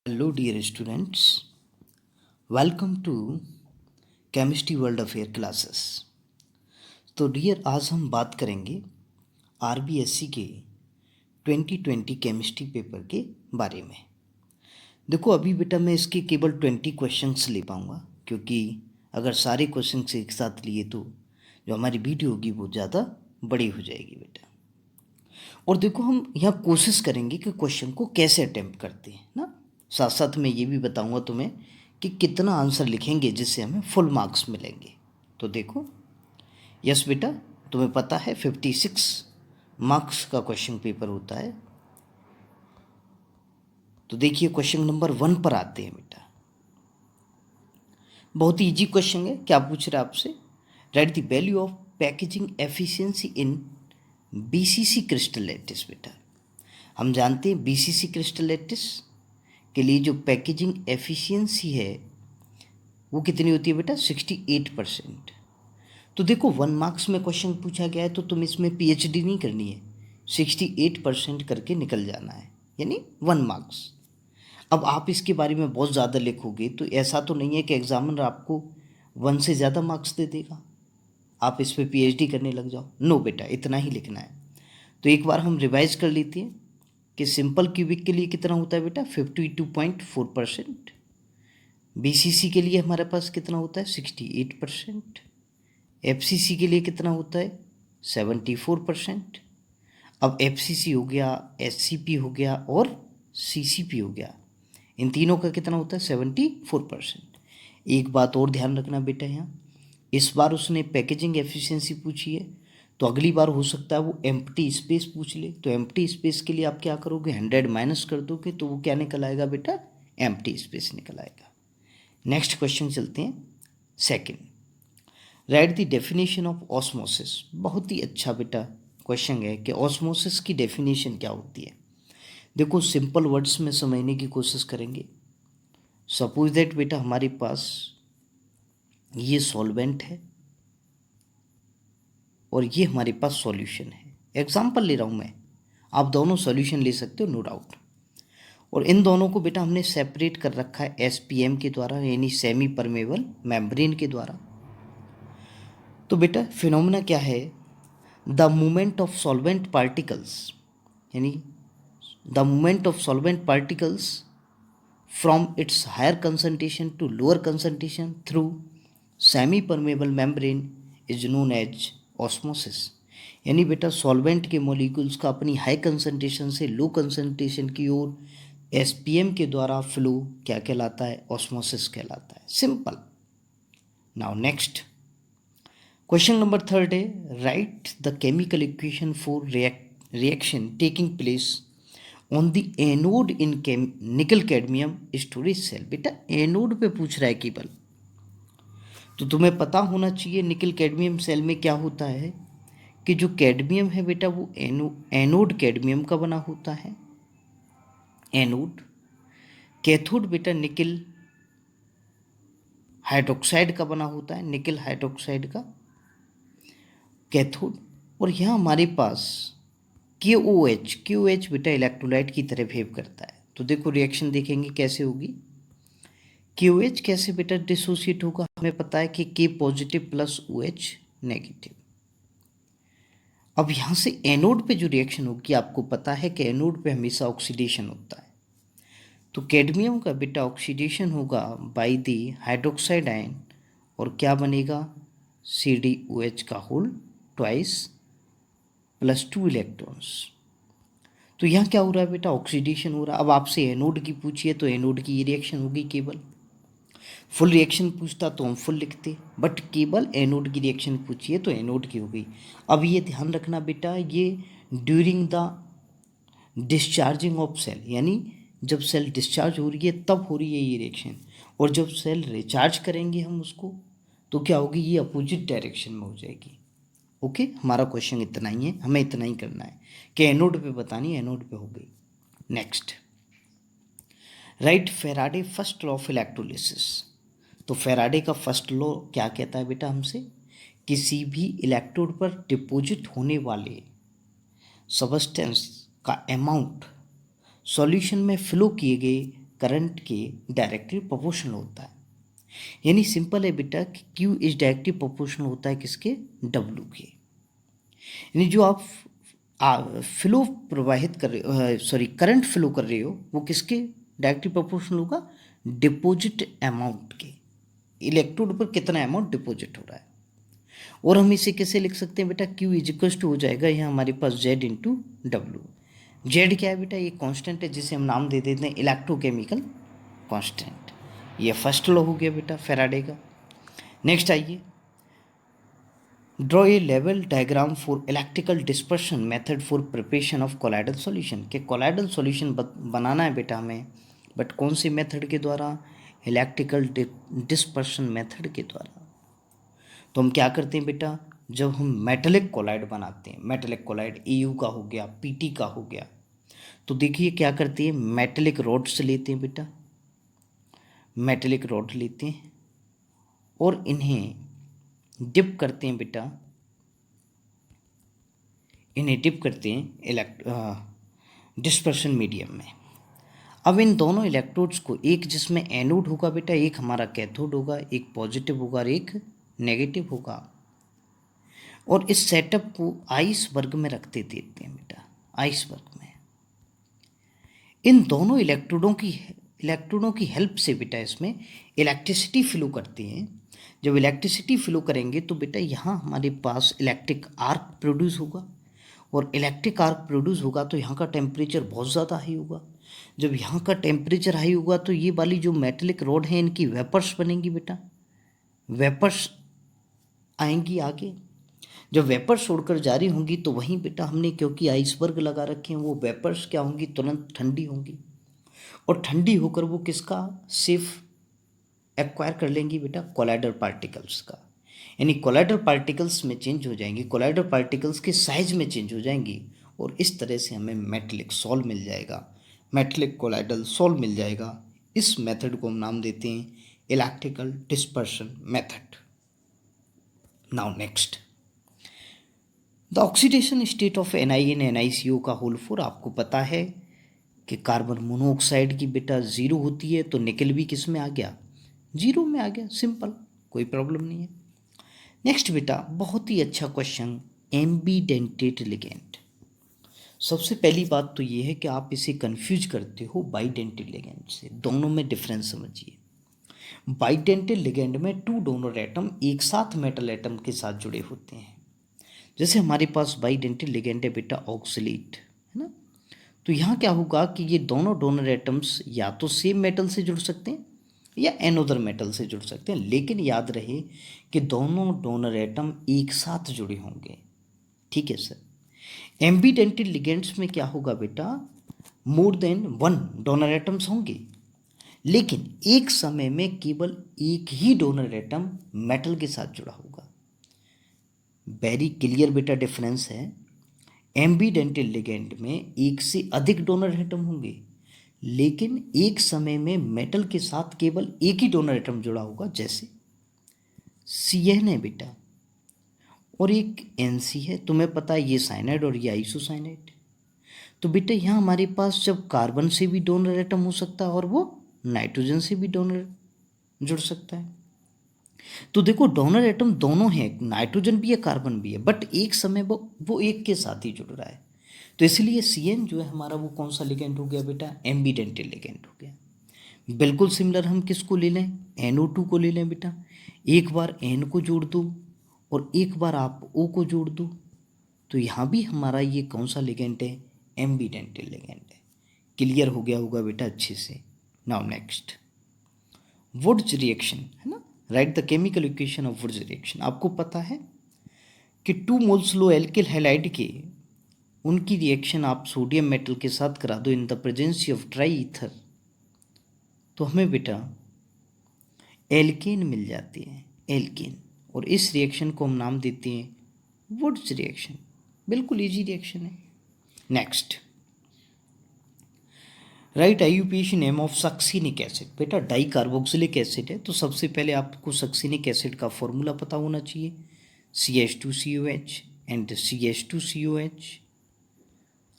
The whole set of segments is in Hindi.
Hello dear students, welcome to chemistry world affair classes. तो डियर, आज हम बात करेंगे आरबीएससी के 2020 केमिस्ट्री पेपर के बारे में। देखो, अभी बेटा मैं इसके केवल 20 क्वेश्चंस ले पाऊँगा, क्योंकि अगर सारे क्वेश्चंस एक साथ लिए तो जो हमारी वीडियो होगी वो ज़्यादा बड़ी हो जाएगी बेटा। और देखो, हम यहाँ कोशिश करेंगे कि क्वेश्चन को कैसे अटेम्प्ट करते हैं ना। साथ साथ मैं ये भी बताऊंगा तुम्हें कि कितना आंसर लिखेंगे जिससे हमें फुल मार्क्स मिलेंगे। तो देखो, यस बेटा, तुम्हें पता है 56 मार्क्स का क्वेश्चन पेपर होता है। तो देखिए, क्वेश्चन नंबर 1 पर आते हैं बेटा। बहुत ही इजी क्वेश्चन है। क्या पूछ रहा है आपसे? Right the value of packaging efficiency in BCC crystal lattice. बेटा, हम जानते हैं बीसीसी क्रिस्टल लैटिस के लिए जो पैकेजिंग एफिशिएंसी है वो कितनी होती है बेटा? 68%। तो देखो, 1 मार्क्स में क्वेश्चन पूछा गया है तो तुम इसमें पीएचडी नहीं करनी है, 68% करके निकल जाना है, यानी 1 मार्क्स। अब आप इसके बारे में बहुत ज़्यादा लिखोगे तो ऐसा तो नहीं है कि एग्जामिनर आपको 1 से ज़्यादा मार्क्स दे देगा, आप इस पर पीएचडी करने लग जाओ। नो बेटा, इतना ही लिखना है। तो एक बार हम रिवाइज कर लेते हैं कि सिंपल क्यूबिक के लिए कितना होता है बेटा? 52.4%। बीसीसी के लिए हमारे पास कितना होता है? 68%। एफसीसी के लिए कितना होता है? 74%। अब एफसीसी हो गया, एससीपी हो गया और सीसीपी हो गया, इन तीनों का कितना होता है? 74%। एक बात और ध्यान रखना बेटा, यहाँ इस बार उसने पैकेजिंग एफिशिएंसी पूछी है, तो अगली बार हो सकता है वो एम्प्टी स्पेस पूछ ले। तो एम्प्टी स्पेस के लिए आप क्या करोगे? 100 माइनस कर दोगे तो वो क्या निकल आएगा बेटा? एम्प्टी स्पेस निकल आएगा। नेक्स्ट क्वेश्चन चलते हैं, second. Right the definition of osmosis. बहुत ही अच्छा बेटा क्वेश्चन है कि ऑस्मोसिस की डेफिनेशन क्या होती है। देखो, सिंपल वर्ड्स में समझने की कोशिश करेंगे। सपोज दैट बेटा हमारे पास ये सॉल्वेंट है और ये हमारे पास सॉल्यूशन है। एग्जांपल ले रहा हूँ मैं, आप दोनों सॉल्यूशन ले सकते हो, नो डाउट। और इन दोनों को बेटा हमने सेपरेट कर रखा है एसपीएम के द्वारा, यानी सेमी परमेबल मेम्ब्रेन के द्वारा। तो बेटा फिनोमेना क्या है? The movement of solvent particles, यानी the movement of solvent particles from its higher concentration to lower concentration through semi permeable membrane is known as osmosis. यानी बेटा सॉल्वेंट के मॉलिक्यूल्स का अपनी हाई कंसंट्रेशन से लो कंसंट्रेशन की ओर एसपीएम के द्वारा फ्लो क्या कहलाता है? ऑस्मोसिस कहलाता है। Simple. Now next question number 3 है, write the chemical equation for reaction taking place on the anode in nickel cadmium storage cell. बेटा एनोड पे पूछ रहा है केवल, तो तुम्हें पता होना चाहिए निकल कैडमियम सेल में क्या होता है कि जो कैडमियम है बेटा वो एनोड कैडमियम का बना होता है, एनोड। कैथोड बेटा निकल हाइड्रोक्साइड का बना होता है, निकल हाइड्रोक्साइड का कैथोड। और यहाँ हमारे पास KOH बेटा इलेक्ट्रोलाइट की तरह बिहेव करता है। तो देखो रिएक्शन देखेंगे कैसे होगी। KOH कैसे बेटा डिसोसिएट होगा? हमें पता है कि K positive plus OH negative. अब यहाँ से एनोड पे जो रिएक्शन होगी, आपको पता है कि एनोड पे हमेशा ऑक्सीडेशन होता है। तो कैडमियम का बेटा ऑक्सीडेशन होगा बाय द हाइड्रोक्साइड आयन, और क्या बनेगा? CdOH का होल ट्वाइस प्लस 2 इलेक्ट्रॉन्स। तो यहाँ क्या हो रहा है बेटा? ऑक्सीडेशन हो रहा है। अब आपसे एनोड की पूछिए तो एनोड की ये रिएक्शन होगी केवल। फुल रिएक्शन पूछता तो हम फुल लिखते, बट केवल एनोड की रिएक्शन पूछिए तो एनोड की हो गई। अब ये ध्यान रखना बेटा, ये during the discharging of cell, यानी जब सेल डिस्चार्ज हो रही है तब हो रही है ये रिएक्शन, और जब सेल रिचार्ज करेंगे हम उसको तो क्या होगी? ये अपोजिट डायरेक्शन में हो जाएगी। ओके, हमारा क्वेश्चन इतना ही है, हमें इतना ही करना है कि एनोड पे बतानी है, एनोड पे हो गई। Next, right Faraday first law of electrolysis. तो फेराडे का फर्स्ट लॉ क्या कहता है बेटा हमसे? किसी भी इलेक्ट्रोड पर डिपॉजिट होने वाले सबस्टेंस का अमाउंट सॉल्यूशन में फ्लो किए गए करंट के डायरेक्टली प्रोपोर्शनल होता है। यानी सिंपल है बेटा कि Q इज डायरेक्टली प्रोपोर्शनल होता है किसके, W के। यानी जो आप फ्लो प्रवाहित कर रहे हो, सॉरी करंट फ्लो कर रहे हो, वो किसके डायरेक्टली प्रोपोर्शनल होगा, डिपॉजिट अमाउंट के, इलेक्ट्रोड पर कितना अमाउंट डिपॉजिट हो रहा है। और हम इसे कैसे लिख सकते हैं बेटा, Q इज इक्वल टू हो जाएगा यहाँ हमारे पास Z इंटू डब्ल्यू। जेड क्या है बेटा, ये कांस्टेंट है जिसे हम नाम दे देते हैं इलेक्ट्रोकेमिकल कांस्टेंट। ये फर्स्ट लॉ हो गया बेटा फैराडे का। नेक्स्ट आइए, draw a level diagram for electrical dispersion method for preparation of colloidal solution. के कोलाइडल सॉल्यूशन बनाना है बेटा हमें, बट कौन से मेथड के द्वारा, इलेक्ट्रिकल डिस्पर्शन मेथड के द्वारा। तो हम क्या करते हैं बेटा, जब हम मेटेलिक कोलाइड बनाते हैं, मेटेलिक कोलाइड AU का हो गया, PT का हो गया, तो देखिए क्या करते हैं, मेटेलिक रॉड्स लेते हैं बेटा, मेटेलिक रॉड लेते हैं और इन्हें डिप करते हैं बेटा, इन्हें डिप करते हैं डिस्पर्शन मीडियम में। अब इन दोनों इलेक्ट्रोड्स को, एक जिसमें एनोड होगा बेटा, एक हमारा कैथोड होगा, एक पॉजिटिव होगा और एक नेगेटिव होगा, और इस सेटअप को आइसबर्ग में रखते देते हैं बेटा, आइसबर्ग में। इन दोनों इलेक्ट्रोडों की हेल्प से बेटा इसमें इलेक्ट्रिसिटी फ्लो करती हैं। जब इलेक्ट्रिसिटी फ्लो करेंगे तो बेटा यहाँ हमारे पास इलेक्ट्रिक आर्क प्रोड्यूस होगा, और इलेक्ट्रिक आर्क प्रोड्यूस होगा तो यहाँ का टेम्परेचर बहुत ज़्यादा हाई होगा। जब यहाँ का टेम्परेचर हाई होगा तो ये वाली जो मेटेलिक रॉड है इनकी वेपर्स बनेंगी बेटा, वेपर्स आएंगी आगे। जब वेपर्स छोड़कर जारी होंगी तो वहीं बेटा हमने, क्योंकि आइसबर्ग लगा रखे हैं, वो वेपर्स क्या होंगी, तुरंत ठंडी होंगी, और ठंडी होकर वो किसका सेफ एक्वायर कर लेंगी बेटा, कोलाइडर पार्टिकल्स का। यानी कोलाइडर पार्टिकल्स में चेंज हो जाएंगी, कोलाइडर पार्टिकल्स के साइज में चेंज हो जाएंगी, और इस तरह से हमें मेटेलिक सॉल्व मिल जाएगा, मेटेलिक कोलाइडल सॉल्व मिल जाएगा। इस मेथड को हम नाम देते हैं electrical dispersion method. Now next, the oxidation state of NiN NiCO का होल 4। आपको पता है कि कार्बन मोनोऑक्साइड की बेटा 0 होती है, तो निकल भी किस में आ गया, 0 में आ गया, सिंपल, कोई प्रॉब्लम नहीं है। नेक्स्ट बेटा, बहुत ही अच्छा क्वेश्चन, एम्बीडेंटेड लिगेंड। सबसे पहली बात तो ये है कि आप इसे कंफ्यूज करते हो बाइडेंटेड लिगेंड से, दोनों में डिफरेंस समझिए। बाइडेंटेड लिगेंड में 2 डोनर एटम एक साथ मेटल एटम के साथ जुड़े होते हैं। जैसे हमारे पास बाइडेंटेड लिगेंड है बेटा ऑक्सलेट, है ना, तो यहाँ क्या होगा कि ये दोनों डोनर एटम्स या तो सेम मेटल से जुड़ सकते हैं या एनोदर मेटल से जुड़ सकते हैं, लेकिन याद रहे कि दोनों डोनर एटम एक साथ जुड़े होंगे। ठीक है सर। एम्बीडेंटेड लिगेंड्स में क्या होगा बेटा, मोर देन 1 डोनर एटम्स होंगे, लेकिन एक समय में केवल एक ही डोनर एटम मेटल के साथ जुड़ा होगा। वेरी क्लियर बेटा डिफरेंस है। एम्बीडेंटेड लिगेंड में एक से अधिक डोनर एटम होंगे, लेकिन एक समय में मेटल के साथ केवल एक ही डोनर एटम जुड़ा होगा, जैसे CN है बेटा, और एक NC है, तुम्हें पता है ये साइनाइड और ये आइसोसाइनाइड। तो बेटा यहाँ हमारे पास जब कार्बन से भी डोनर एटम हो सकता है और वो नाइट्रोजन से भी डोनर जुड़ सकता है। तो देखो डोनर एटम दोनों हैं, नाइट्रोजन भी है कार्बन भी है, बट एक समय वो एक के साथ ही जुड़ रहा है। तो इसलिए CN जो है हमारा वो कौन सा लिगेंड हो गया बेटा, एम्बीडेंटेड लिगेंड हो गया। बिल्कुल सिमिलर हम किसको ले लें, NO2 को ले लें बेटा। एक बार N को जोड़ दो और एक बार आप O को जोड़ दो, तो यहाँ भी हमारा ये कौन सा लिगेंड है, एम्बीडेंटेड लिगेंड है। क्लियर हो गया होगा बेटा अच्छे से। नाउ नेक्स्ट, वुड्स रिएक्शन, है ना, right the chemical equation of Wurtz reaction. आपको पता है कि 2 मोल्स लो एल्किल हैलाइड के, उनकी रिएक्शन आप सोडियम मेटल के साथ करा दो in the presence of dry ether, तो हमें बेटा एल्केन मिल जाती है, एल्केन। और इस रिएक्शन को हम नाम देते हैं वुड्स रिएक्शन। बिल्कुल इजी रिएक्शन है। Next, right IUPAC name of succinic acid. बेटा डाई कार्बोक्सिलिक एसिड है, तो सबसे पहले आपको सक्सिनिक एसिड का फॉर्मूला पता होना चाहिए, CH2COH एंड CH2COH।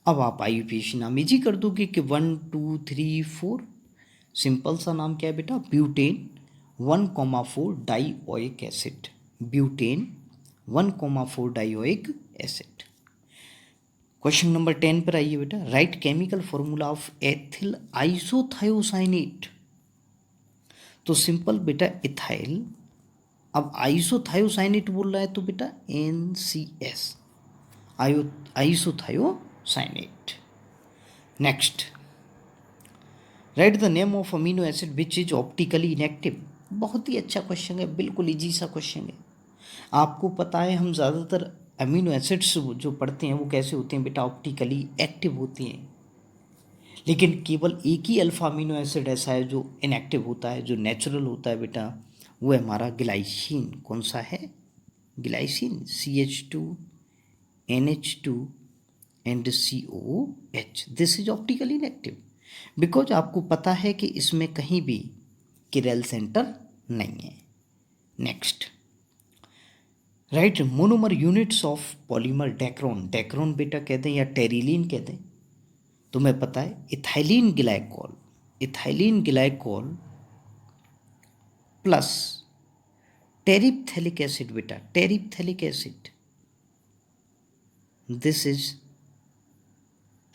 अब आप IUPAC नाम इजी कर दोगे कि 1 2 3 4, सिंपल सा नाम क्या है बेटा, butane 1,4 dioic acid, butane 1,4 dioic acid. Question number 10 पर आइए बेटा, right chemical formula of ethyl isothiocyanate. तो सिंपल बेटा इथाइल, अब आइसोथायोसाइनेट बोल रहा है तो बेटा NCS, isothiocyanate. Next, right the name of amino acid which is optically inactive. बहुत ही अच्छा क्वेश्चन है, बिल्कुल इजी सा क्वेश्चन है। आपको पता है हम ज़्यादातर अमीनो एसिड्स जो पढ़ते हैं वो कैसे होते हैं बेटा, ऑप्टिकली एक्टिव होती हैं, लेकिन केवल एक ही अल्फा अमीनो एसिड ऐसा है जो इनएक्टिव होता है, जो नेचुरल होता है बेटा, वो है हमारा ग्लाइसिन। कौन सा है, glycine, CH2 NH2 and COH। This is optically inactive because आपको पता है कि इसमें कहीं भी किरल सेंटर नहीं है। Next, right monomer units of polymer Dacron. Dacron बेटा कहते हैं या टेरिलीन कहते हैं, तुम्हें पता है ethylene glycol, ethylene glycol plus terephthalic acid बेटा, terephthalic acid, this is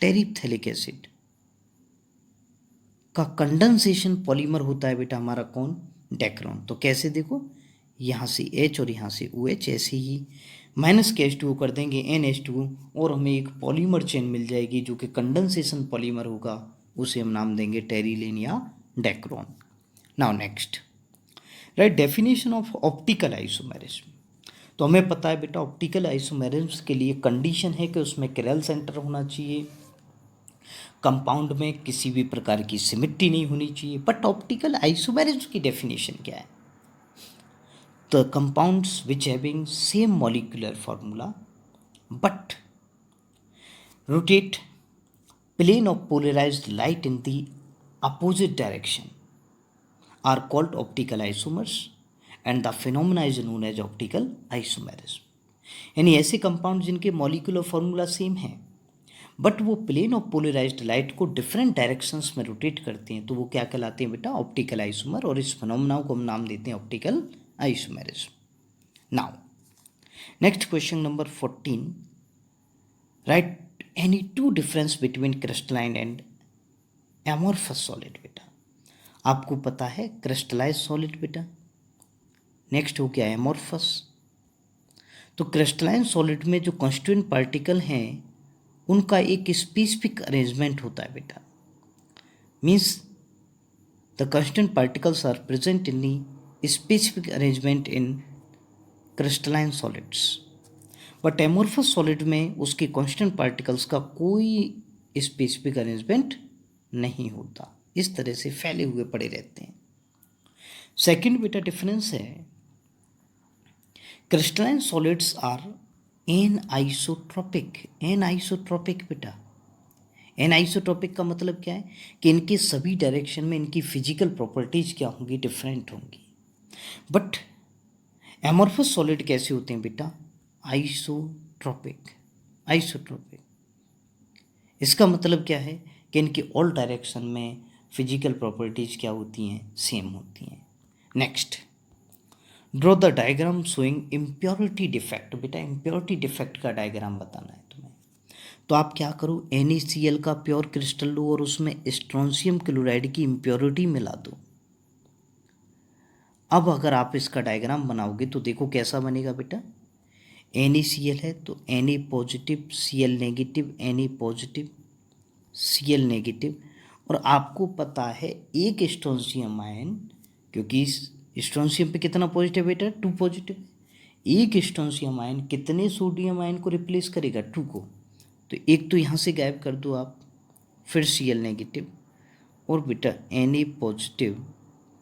terephthalic acid का कंडेंसेशन पॉलीमर होता है बेटा हमारा कौन, डेक्रोन। तो कैसे देखो, यहाँ से H और यहाँ से OH, ऐसे ही माइनस के H2O कर देंगे NH2 और हमें एक पॉलीमर चेन मिल जाएगी जो कि कंडेंसेशन पॉलीमर होगा, उसे हम नाम देंगे टेरिलीन या Dacron. Now next, right definition of optical isomerism. तो हमें पता है बेटा ऑप्टिकल आइसोमेरिज्म के लिए कंडीशन है कि उसमें किरल सेंटर होना चाहिए, कंपाउंड में किसी भी प्रकार की सिमिट्री नहीं होनी चाहिए। बट ऑप्टिकल आइसोमेरिज्म की डेफिनेशन क्या है, the compounds which having same molecular formula but rotate plane of polarized light in the opposite direction are called optical isomers and the phenomena is known as optical isomerism। यानी ऐसे कंपाउंड जिनके मॉलिक्यूलर फॉर्मूला सेम है बट वो प्लेन ऑफ पोलराइज्ड लाइट को डिफरेंट डायरेक्शंस में रोटेट करते हैं, तो वो क्या कहलाते हैं बेटा, ऑप्टिकल आइसोमर, और इस फिनोमेना को हम नाम देते हैं optical isomerism. Now next question number 14, right any two difference between crystalline and amorphous solid. बेटा आपको पता है क्रिस्टलाइज सॉलिड बेटा, नेक्स्ट हो गया एमोर्फस। तो क्रिस्टलाइन सॉलिड में जो कॉन्स्टिट्यूएंट पार्टिकल हैं उनका एक स्पेसिफिक अरेंजमेंट होता है बेटा, means the constituent particles are present in the specific arrangement in crystalline solids. But amorphous solid में उसके कॉन्स्टेंट पार्टिकल्स का कोई स्पेसिफिक अरेंजमेंट नहीं होता, इस तरह से फैले हुए पड़े रहते हैं। सेकंड बेटा डिफरेंस है, क्रिस्टलाइन सॉलिड्स आर एनआइसोट्रोपिक। एनआइसोट्रोपिक बेटा, एनआइसोट्रोपिक का मतलब क्या है कि इनके सभी डायरेक्शन में इनकी फिजिकल प्रॉपर्टीज क्या होंगी, डिफरेंट होंगी। बट एमोर्फस सॉलिड कैसे होते हैं बेटा, आइसोट्रोपिक। आइसोट्रोपिक इसका मतलब क्या है कि इनके ऑल डायरेक्शन में फिजिकल प्रॉपर्टीज क्या होती हैं, सेम होती हैं। Next, draw the diagram showing impurity defect. बेटा इम्प्योरिटी डिफेक्ट का डायग्राम बताना है तुम्हें, तो आप क्या करो, NaCl का प्योर क्रिस्टल लो और उसमें स्ट्रोंशियम क्लोराइड की इम्प्योरिटी मिला दो। अब अगर आप इसका डायग्राम बनाओगे तो देखो कैसा बनेगा बेटा, NaCl है तो Na positive, Cl negative, Na positive, Cl negative, और आपको पता है एक स्ट्रोंशियम आयन, क्योंकि स्ट्रोंशियम पे कितना पॉजिटिव बेटा, 2 पॉजिटिव, एक स्ट्रोंशियम आयन कितने सोडियम आयन को रिप्लेस करेगा, 2 को। तो एक तो यहाँ से गायब कर दो आप, फिर Cl नेगेटिव और बेटा Na पॉजिटिव,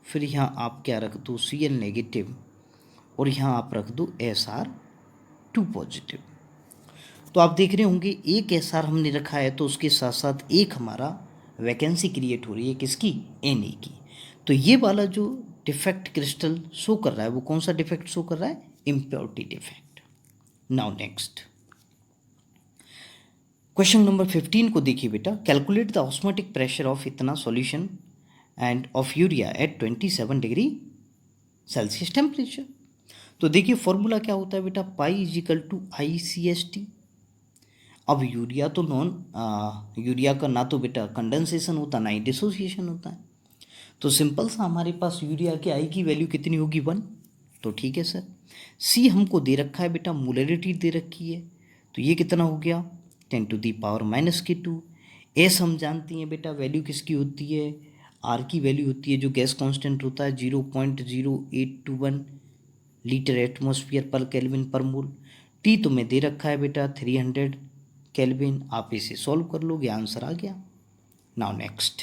फिर यहाँ आप क्या रख दो, Cl नेगेटिव, और यहाँ आप रख दो Sr2 पॉजिटिव। तो आप देख रहे होंगे एक Sr हमने रखा है तो उसके साथ साथ एक हमारा वैकेंसी क्रिएट हो रही है, किसकी, Na की। तो ये वाला जो डिफेक्ट क्रिस्टल शो कर रहा है वो कौन सा डिफेक्ट शो कर रहा है, impurity defect. Now next question number 15 को देखिए बेटा, calculate the osmotic pressure of इतना solution and of urea at 27 degree Celsius temperature. तो देखिए फॉर्मूला क्या होता है बेटा, pi is equal to ICST। अब यूरिया तो यूरिया का ना तो बेटा कंडेंसेशन होता ना ही डिसोसिएशन होता है, तो सिंपल सा हमारे पास यूरिया की आई की वैल्यू कितनी होगी 1। तो ठीक है सर। सी हमको दे रखा है बेटा, मोलरिटी दे रखी है, तो ये कितना हो गया 10⁻⁻²। एस हम जानती हैं बेटा वैल्यू किसकी होती है, आर की वैल्यू होती है जो गैस कांस्टेंट होता है 0.0821 लीटर एटमॉस्फेयर पर केल्विन पर मोल। टी तुम्हें दे रखा है बेटा 300 केल्विन, आप इसे सॉल्व कर लोगे आंसर आ गया। Now next,